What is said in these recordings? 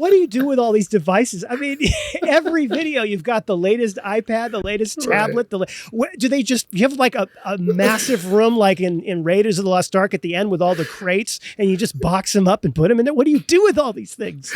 What do you do with all these devices? I mean, every video you've got the latest iPad, the latest tablet. Do they just, you have like a massive room like in Raiders of the Lost Ark at the end with all the crates and you just box them up and put them in there? What do you do with all these things?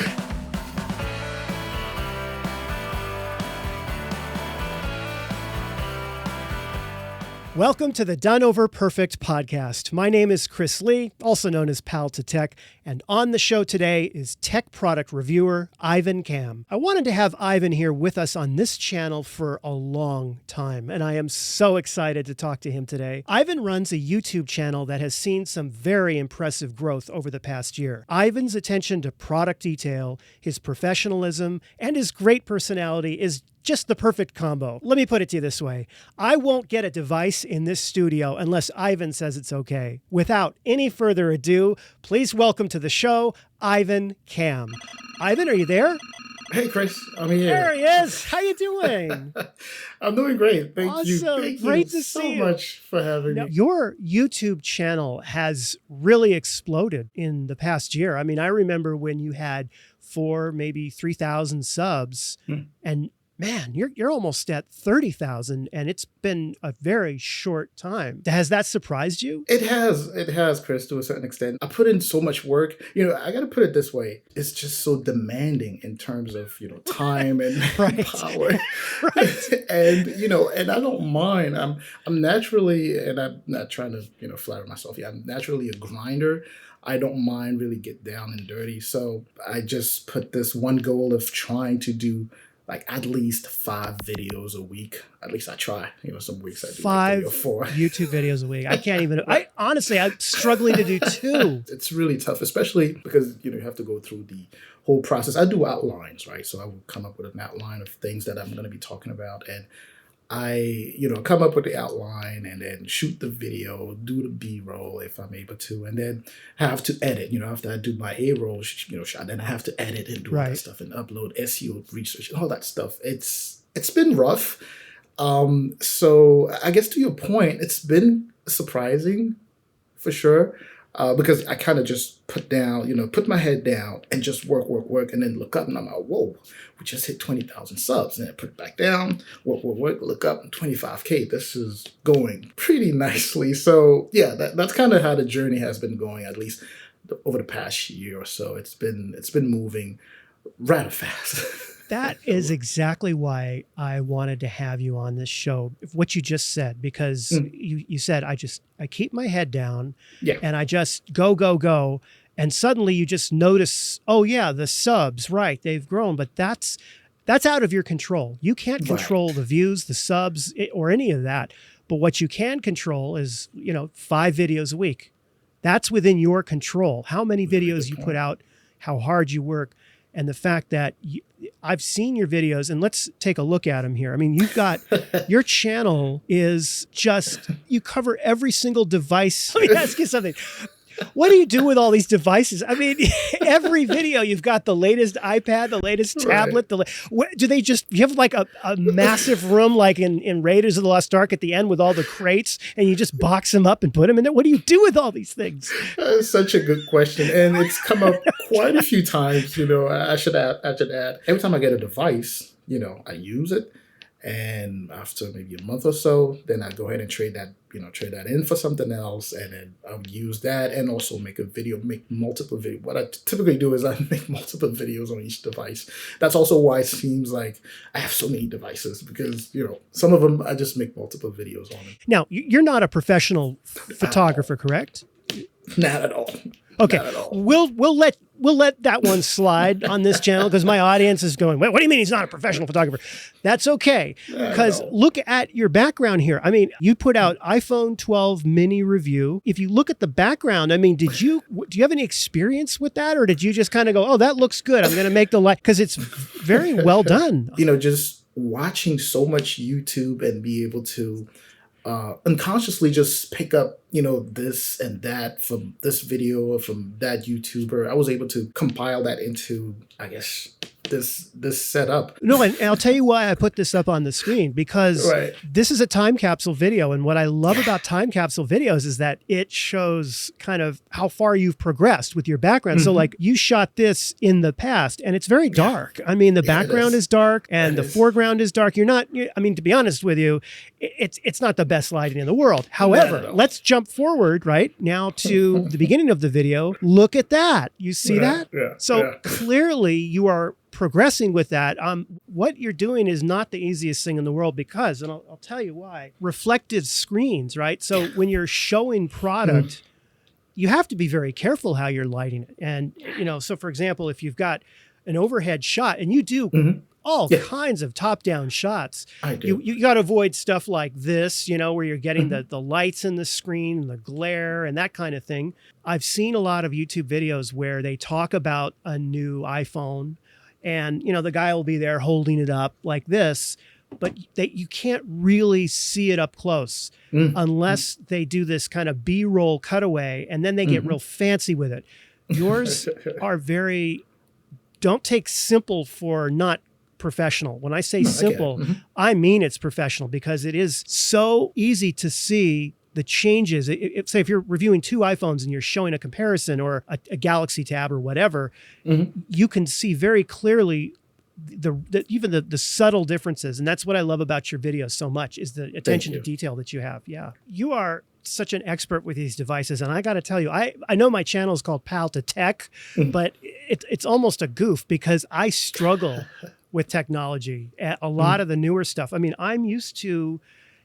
Welcome to the Done Over Perfect podcast. My name is Chris Lee, also known as Pal to Tech, and on the show today is tech product reviewer Ivan Kam. I wanted to have Ivan here with us on this channel for a long time, and I am so excited to talk to him today. Ivan runs a YouTube channel that has seen some very impressive growth over the past year. Ivan's attention to product detail, his professionalism, and his great personality is just the perfect combo. Let me put it to you this way. I won't get a device in this studio unless Ivan says it's okay. Without any further ado, please welcome to the show, Ivan Kam. Ivan, are you there? Hey, Chris. I'm here. There he is. How you doing? I'm doing great. Thank you. Awesome. Thank Great you to so see you. much for having me. Your YouTube channel has really exploded in the past year. I mean, I remember when you had 4,000, maybe 3,000 subs, and man, you're almost at 30,000, and it's been a very short time. Has that surprised you? It has, Chris, to a certain extent. I put in so much work. I got to put it this way. It's just so demanding in terms of, time and power. Right. And, and I don't mind. I'm naturally, and I'm not trying to, flatter myself. Yeah, I'm naturally a grinder. I don't mind really get down and dirty. So I just put this one goal of trying to do like at least 5 videos a week. At least I try. Some weeks I do 5 like 3 or 4 YouTube videos a week. I can't even. I'm struggling to do 2. It's really tough, especially because you have to go through the whole process. I do outlines, right? So I will come up with an outline of things that I'm going to be talking about, and I, come up with the outline and then shoot the video, do the B-roll if I'm able to, and then have to edit. After I do my A-roll, shot, then I have to edit and do all that stuff and upload SEO research and all that stuff. It's been rough. So I guess to your point, it's been surprising for sure. Because I kind of just put my head down and just work, and then look up and I'm like, whoa, we just hit 20,000 subs. And then put it back down, work, look up, 25K. This is going pretty nicely. So yeah, that's kind of how the journey has been going, at least over the past year or so. It's been moving rather fast. That is exactly why I wanted to have you on this show. What you just said, because you said, I keep my head down and I just go. And suddenly you just notice, oh yeah, the subs, right, they've grown, but that's out of your control. You can't control the views, the subs, or any of that. But what you can control is, 5 videos a week. That's within your control. How many videos you put out, how hard you work. And the fact that I've seen your videos, and let's take a look at them here. I mean, you've got, your channel is just, you cover every single device. Let me ask you something. What do you do with all these devices? I mean, every video you've got the latest iPad, the latest tablet. Do they just, you have like a massive room like in Raiders of the Lost Ark at the end with all the crates, and you just box them up and put them in there? What do you do with all these things? That's such a good question. And it's come up quite a few times. I should add, every time I get a device, I use it. And after maybe a month or so, then I go ahead and trade that in for something else, and then I'll use that and also make multiple videos. What I typically do is I make multiple videos on each device. That's also why it seems like I have so many devices, because, some of them I just make multiple videos on them. Now, you're not a professional photographer, correct? Not at all. Okay, Not at all. We'll let that one slide on this channel, because my audience is going, what do you mean he's not a professional photographer? That's okay, because look at your background here. I mean, you put out iPhone 12 mini review. If you look at the background, I mean, do you have any experience with that, or did you just kind of go, oh, that looks good, I'm going to make the light, because it's very well done. Just watching so much YouTube and be able to unconsciously just pick up, this and that from this video or from that YouTuber. I was able to compile that into, I guess, this setup. No, and I'll tell you why I put this up on the screen, because this is a time capsule video. And what I love about time capsule videos is that it shows kind of how far you've progressed with your background. So like you shot this in the past and it's very dark. I mean, the background is dark and the foreground is dark. I mean, to be honest with you, it's not the best lighting in the world. However, let's jump forward right now to the beginning of the video. Look at that. You see that? So clearly you are progressing with that. What you're doing is not the easiest thing in the world because, and I'll tell you why, reflective screens, right? So when you're showing product, you have to be very careful how you're lighting it. And, so for example, if you've got an overhead shot and you do all kinds of top-down shots, you got to avoid stuff like this, where you're getting the lights in the screen, and the glare and that kind of thing. I've seen a lot of YouTube videos where they talk about a new iPhone and, the guy will be there holding it up like this, but you can't really see it up close unless they do this kind of B-roll cutaway and then they get real fancy with it. Yours are don't take simple for not professional. When I say simple, I mean it's professional because it is so easy to see the changes. Say if you're reviewing two iPhones and you're showing a comparison or a Galaxy Tab or whatever, you can see very clearly even the subtle differences. And that's what I love about your videos so much is the attention to detail that you have. Yeah. You are such an expert with these devices. And I got to tell you, I know my channel is called Pal to Tech, but it's almost a goof because I struggle with technology. A lot of the newer stuff. I mean, I'm used to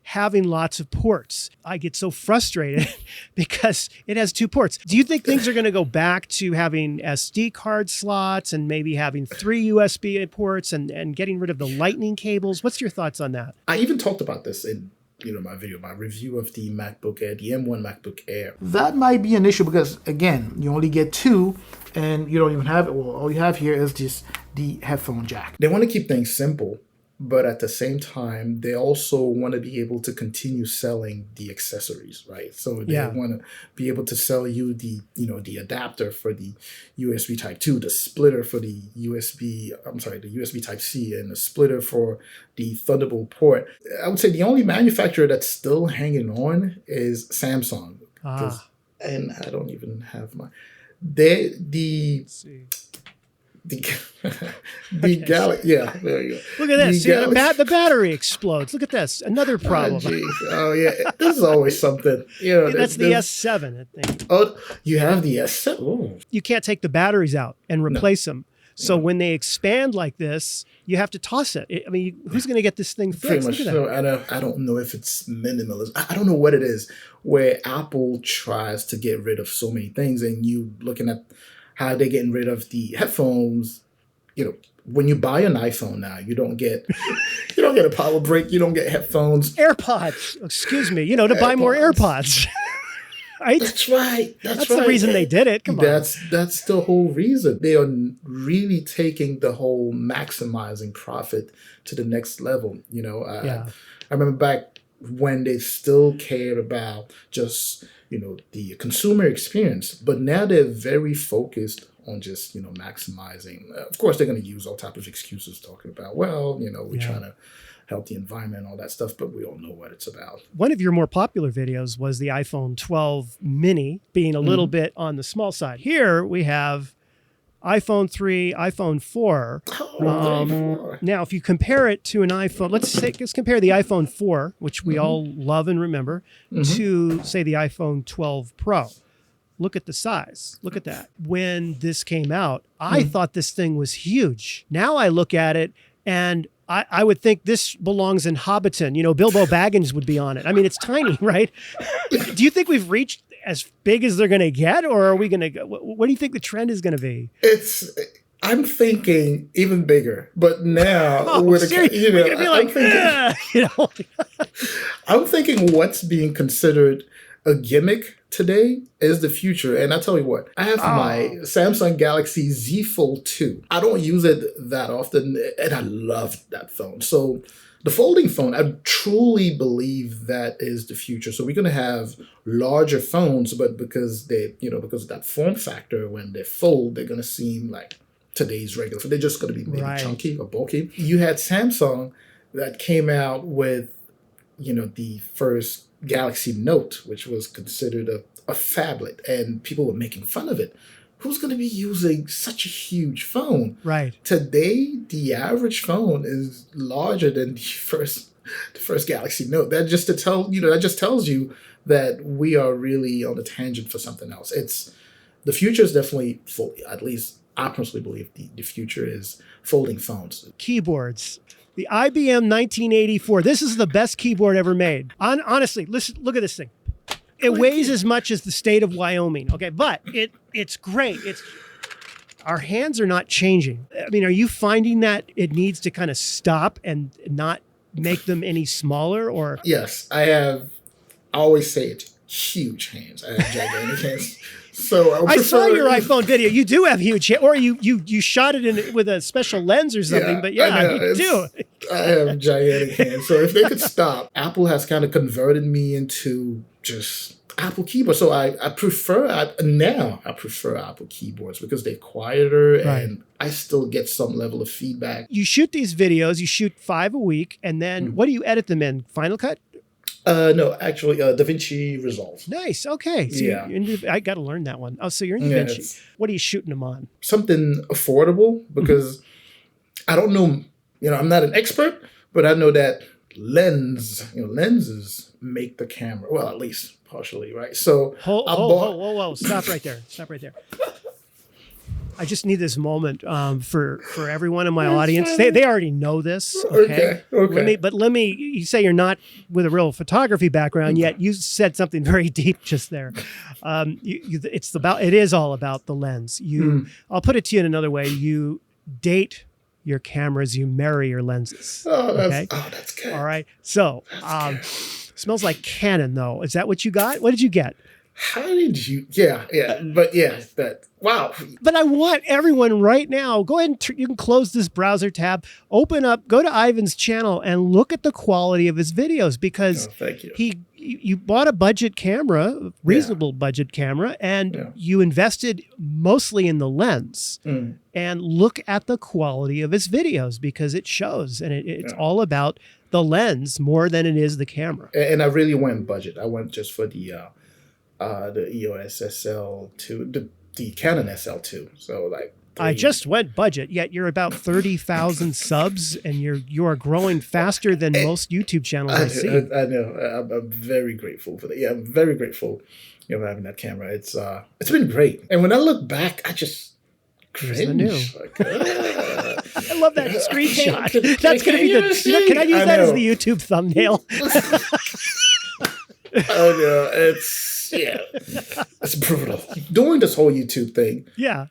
having lots of ports. I get so frustrated because it has two ports. Do you think things are going to go back to having SD card slots and maybe having 3 USB ports and getting rid of the lightning cables? What's your thoughts on that? I even talked about this in my review of the MacBook Air, the M1 MacBook Air. That might be an issue because, again, you only get 2 and you don't even have it. Well, all you have here is just the headphone jack. They want to keep things simple, but at the same time, they also want to be able to continue selling the accessories, right? So they want to be able to sell you the adapter for the USB Type 2, the splitter for the USB Type C, and the splitter for the Thunderbolt port. I would say the only manufacturer that's still hanging on is Samsung. And I don't even have my... Let's see. The Galaxy, there you go. Look at this. The battery explodes. Look at this. Another problem. This is always something. That's the S7, I think. Oh, you have the S7. Oh. You can't take the batteries out and replace them. So when they expand like this, you have to toss it. I mean, who's going to get this thing fixed? Pretty much so. I don't know if it's minimalism. I don't know what it is where Apple tries to get rid of so many things, and you looking at how they're getting rid of the headphones. When you buy an iPhone now, you don't get a power brick, you don't get headphones. AirPods, excuse me, to buy more AirPods. Right? That's right. That's the reason they did it. Come on. That's the whole reason. They are really taking the whole maximizing profit to the next level. I remember back when they still cared about just the consumer experience, but now they're very focused on just maximizing. Of course, they're going to use all type of excuses talking about we're trying to help the environment, all that stuff, but we all know what it's about. One of your more popular videos was the iPhone 12 mini being a little bit on the small side. Here we have iPhone 3, iPhone 4. Now, if you compare it to an iPhone, let's compare the iPhone 4, which we all love and remember, to, say, the iPhone 12 Pro. Look at the size. Look at that. When this came out, I thought this thing was huge. Now I look at it and I would think this belongs in Hobbiton. Bilbo Baggins would be on it. I mean, it's tiny, right? Do you think we've reached as big as they're going to get, or are we going to go? What do you think the trend is going to be? I'm thinking even bigger, but now I'm thinking what's being considered a gimmick today is the future. And I tell you what, I have my Samsung Galaxy Z Fold 2. I don't use it that often, and I love that phone. So the folding phone, I truly believe that is the future. So we're going to have larger phones, but because of that form factor, when they fold, they're going to seem like today's regular phone. They're just going to be maybe chunky or bulky. You had Samsung that came out with, the first Galaxy Note, which was considered a phablet, and people were making fun of it. Who's going to be using such a huge phone? Right. Today, the average phone is larger than the first Galaxy Note. That just tells you that we are really on a tangent for something else. The future is definitely at least I personally believe the future is folding phones. Keyboards. The IBM 1984. This is the best keyboard ever made. Honestly, listen, look at this thing. It weighs as much as the state of Wyoming. Okay, but it's great. Our hands are not changing. I mean, are you finding that it needs to kind of stop and not make them any smaller? Or yes, I always say it's huge hands. I have gigantic hands. So I saw your iPhone video. You do have huge hands, or you shot it in with a special lens or something. But you do. I have gigantic hands. So if they could stop, Apple has kind of converted me into just Apple keyboards. So I prefer Apple keyboards because they're quieter and I still get some level of feedback. You shoot these videos. You shoot 5 a week, and then what do you edit them in? Final Cut? No, actually, DaVinci Resolve. Nice. Okay. So I got to learn that one. Oh, so you're in DaVinci. What are you shooting them on? Something affordable because I don't know. I'm not an expert, but I know that lenses make the camera. Well, at least partially, right? So whoa! Stop right there. Stop right there. I just need this moment for everyone in my audience. They already know this. Okay. Let me. You say you're not with a real photography background, yet you said something very deep just there. It is all about the lens. I'll put it to you in another way. You date your cameras. You marry your lenses. That's good. All right. So smells like Canon though. Is that what you got? What did you get? How did you? Wow. But I want everyone right now, go ahead and you can close this browser tab, go to Ivan's channel and look at the quality of his videos because thank you. You bought a budget camera, reasonable budget camera, and you invested mostly in the lens. And look at the quality of his videos because it shows, and it's all about the lens more than it is the camera. And I really went budget. I went just for the EOS SL2, the Canon SL2. So I just went budget, yet you're about 30,000 subs, and you're growing faster than most YouTube channels I see. I know. I'm very grateful for that. Yeah, I'm very grateful having that camera. It's been great. And when I look back, I just cringe. I love that screenshot. That's going to be can I use that as the YouTube thumbnail? Oh no, it's brutal. Doing this whole YouTube thing. Yeah.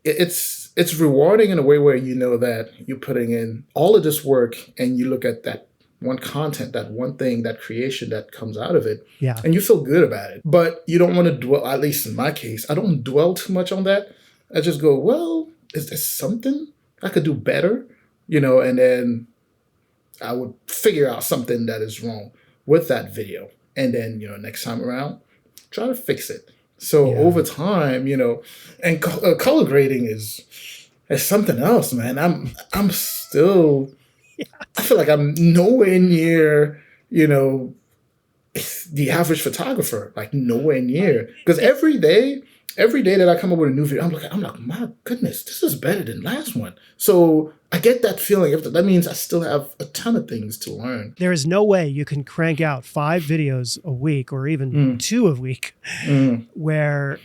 It's rewarding in a way where you know that you're putting in all of this work and you look at that one content, that one thing, that creation that comes out of it. Yeah. And you feel good about it. But you don't want to dwell, at least in my case, I don't dwell too much on that. I just go, well, is there something I could do better? And then I would figure out something that is wrong with that video. And then, next time around, try to fix it. So over time, and color grading is something else, man. I'm still, I feel like I'm nowhere near, the average photographer, like nowhere near. Because every day that I come up with a new video, I'm like, my goodness, this is better than last one. So I get that feeling. That means I still have a ton of things to learn. There is no way you can crank out 5 videos a week or even 2 a week where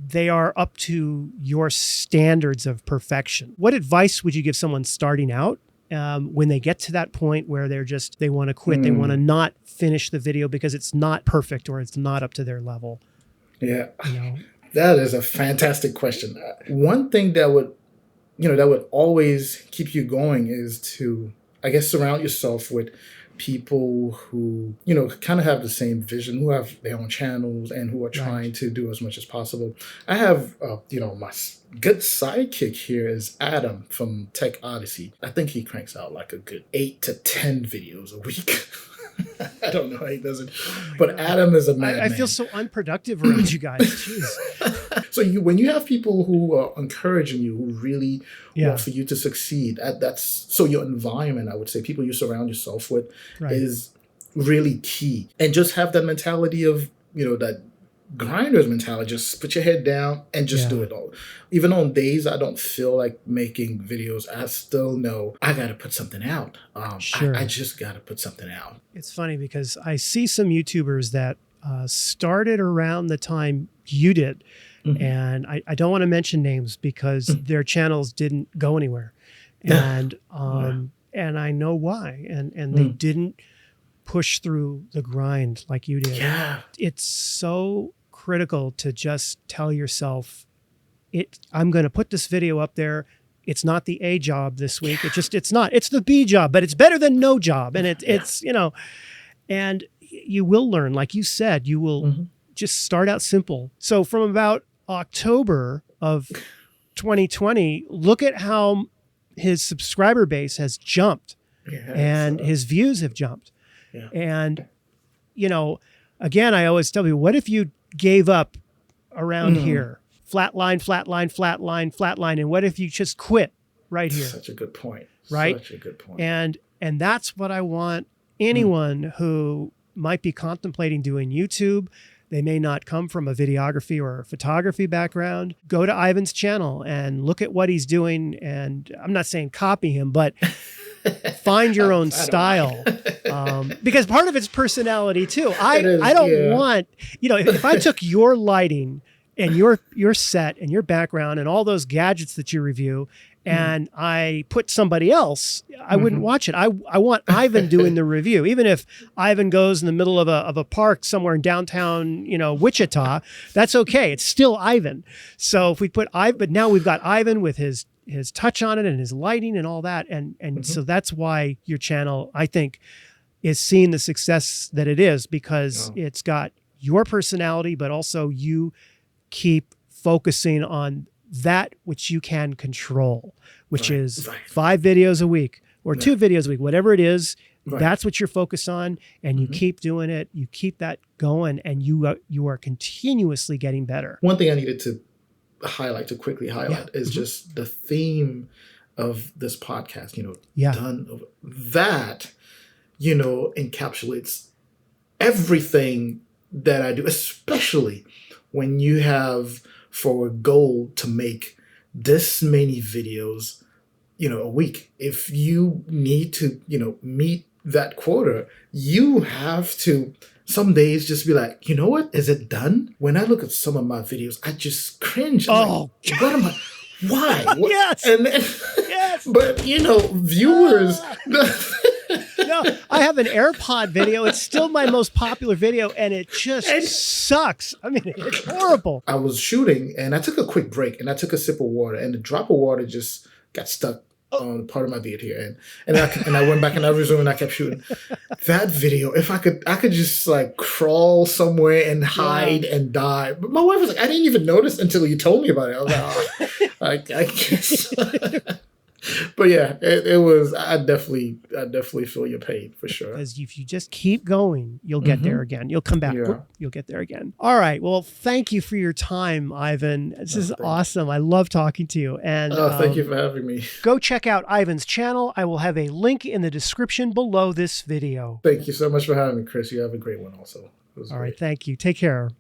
they are up to your standards of perfection. What advice would you give someone starting out when they get to that point where they want to quit, they want to not finish the video because it's not perfect or it's not up to their level? Yeah. That is a fantastic question. One thing that would always keep you going is to, I guess, surround yourself with people who, kind of have the same vision, who have their own channels and who are trying to do as much as possible. I have, my good sidekick here is Adam from Tech Odyssey. I think he cranks out like a good 8 to 10 videos a week. I don't know how he does it, but Adam is a madman. I feel so unproductive around you guys. Jeez. So when you have people who are encouraging you, who really want for you to succeed, so your environment, I would say, people you surround yourself with, is really key. And just have that mentality of, that grinder's mentality. Just put your head down and just do it all. Even on days I don't feel like making videos, I still know I got to put something out. I just got to put something out. It's funny because I see some YouTubers that started around the time you did. Mm-hmm. And I don't want to mention names because their channels didn't go anywhere. And and I know why. And they didn't push through the grind like you did. Yeah. It's so critical to just tell yourself, I'm going to put this video up there. It's not the A job this week. It's not. It's the B job, but it's better than no job. And it's and you will learn, like you said, you will just start out simple. So from about October of 2020, look at how his subscriber base has jumped and his views have jumped. Yeah. And, again, I always tell people, what if you gave up around here? Flatline, flatline, flatline, flatline. And what if you just quit right here? Such a good point. Right? Such a good point. And that's what I want anyone who might be contemplating doing YouTube. They may not come from a videography or a photography background. Go to Ivan's channel and look at what he's doing. And I'm not saying copy him, but find your own style. Because part of it's personality too. I don't want, if I took your lighting and your set and your background and all those gadgets that you review and I put somebody else, I wouldn't watch it. I want Ivan doing the review. Even if Ivan goes in the middle of a park somewhere in downtown, Wichita, that's okay. It's still Ivan. So if we put but now we've got Ivan with his touch on it and his lighting and all that. And so that's why your channel, I think, is seeing the success that it is, because it's got your personality, but also you keep focusing on that which you can control, which is 5 videos a week or 2 videos a week, whatever it is. That's what you're focused on, and you keep doing it. You keep that going, and you are continuously getting better. One thing I needed to quickly highlight is just the theme of this podcast, done that, encapsulates everything that I do, especially when you have for a goal to make this many videos, a week. If you need to, meet that quota, you have to some days just be like, you know what? Is it done? When I look at some of my videos, I just cringe. Oh, like, what am I? Why? What? Yes. And then, yes. But viewers. No, I have an AirPod video. It's still my most popular video, and it just sucks. I mean, it's horrible. I was shooting, and I took a quick break, and I took a sip of water, and the drop of water just got stuck on part of my beard here, and I went back and I resumed, and I kept shooting. That video, if I could just like crawl somewhere and hide and die. But my wife was like, I didn't even notice until you told me about it. I was like, I guess. But yeah, it was. I definitely feel your pain for sure. Because if you just keep going, you'll get there again. You'll come back. Yeah. You'll get there again. All right. Well, thank you for your time, Ivan. This is awesome. I love talking to you. And thank you for having me. Go check out Ivan's channel. I will have a link in the description below this video. Thank you so much for having me, Chris. You have a great one also. All right. Thank you. Take care.